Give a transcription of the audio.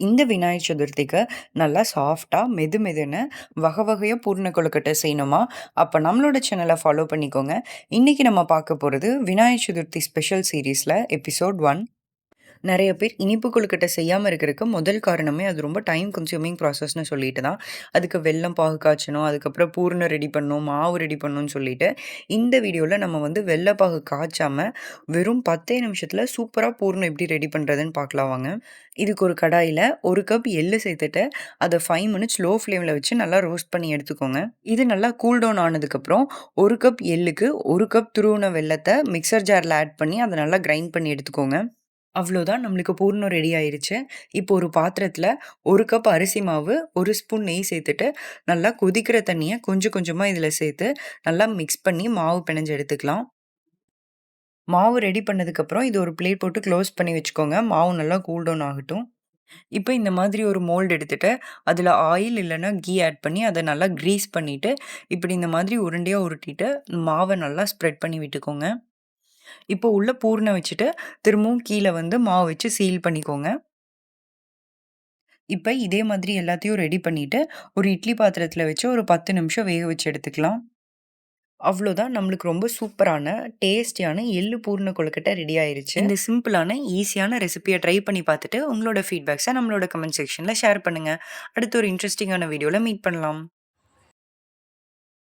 இந்த விநாயகர் சதுர்த்திக்கு நல்லா சாஃப்ட்டா, மெது மெதுன்னு வகை வகையா பூரண கொழுக்கட்டை செய்யணுமா? அப்ப நம்மளோட சேனல ஃபாலோ பண்ணிக்கோங்க. இன்னைக்கு நம்ம பார்க்க போறது விநாயகர் சதுர்த்தி ஸ்பெஷல் சீரிஸ்ல எபிசோட் 1. நெறைய பேர் இனிப்பு கொழுக்கட்டை செய்யாம இருக்கறக்கு முதல் காரணமே அது ரொம்ப டைம் கன்சியூமிங் ப்ராசஸ்ன்னு சொல்லிட்டு தான். அதுக்கு வெல்லம் பாகு காய்ச்சணும், அதுக்கப்புறம் பூரணம் ரெடி பண்ணணும், மாவு ரெடி பண்ணணும்னு சொல்லிட்டு, இந்த வீடியோல நம்ம வந்து வெல்ல பாகு காய்ச்சாம, வெறும் 10 நிமிஷத்துல சூப்பரா பூரணம் எப்படி ரெடி பண்றதுன்னு பார்க்கலாம் வாங்க. இதுக்கு ஒரு கடாயில 1 கப் எள்ளு சேர்த்துட்டு, அத 5 மினிட்ஸ் லோ ஃப்ளேம்ல வச்சு நல்லா ரோஸ்ட் பண்ணி எடுத்துக்கோங்க. இது நல்லா கூல் டவுன் ஆனதுக்கப்புறம் 1 கப் எள்ளுக்கு 1 கப் துருவுன வெல்லத்த மிக்ஸர் ஜார்ல ஆட் பண்ணி அத நல்லா கிரைண்ட் பண்ணி எடுத்துக்கோங்க. அவ்வளோதான் நம்மளுக்கு பூரணம் ரெடி ஆயிருச்சு. இப்போ ஒரு பாத்திரத்துல 1 கப் அரிசி மாவு, 1 ஸ்பூன் நெய் சேர்த்துட்டு, நல்லா கொதிக்கிற தண்ணிய கொஞ்சம் கொஞ்சமா இதுல சேர்த்து, நல்லா மிக்ஸ் பண்ணி மாவு பெனஞ்சு எடுத்துக்கலாம். மாவு ரெடி பண்ணதுக்கப்புறம் இது ஒரு பிளேட் போட்டு க்ளோஸ் பண்ணி வச்சுக்கோங்க. மாவு நல்லா கூல் டவுன் ஆகட்டும். இப்ப இந்த மாதிரி ஒரு மோல்டு எடுத்துட்டு, அதுல ஆயில் இல்லன்னா கீ ஆட் பண்ணி அத நல்லா கிரீஸ் பண்ணிட்டு, இப்படி இந்த மாதிரி உருண்டையா உருட்டிட்டு, மாவ நல்லா ஸ்ப்ரெட் பண்ணி விட்டுக்கோங்க. இப்போ உள்ள பூரணம் வச்சுட்டு, திரும்பவும் கீழ வந்து மாவு வச்சு சீல் பண்ணிக்கோங்க. இப்ப இதே மாதிரி எல்லாத்தையும் ரெடி பண்ணிட்டு, ஒரு இட்லி பாத்திரத்துல வச்சு ஒரு 10 நிமிஷம் வேக வச்சு எடுத்துக்கலாம். அவ்வளோதான் நம்மளுக்கு ரொம்ப சூப்பரான, டேஸ்டியான எள்ளு பூரண கொழுக்கட்டை ரெடி ஆயிருச்சு. இந்த சிம்பிளான, ஈஸியான ரெசிபிய ட்ரை பண்ணி பார்த்துட்டு, உங்களோட ஃபீட்பேக்ஸ நம்மளோட கமெண்ட் செக்ஷன்ல ஷேர் பண்ணுங்க. அடுத்து ஒரு இன்ட்ரஸ்டிங்கான வீடியோல மீட் பண்ணலாம்.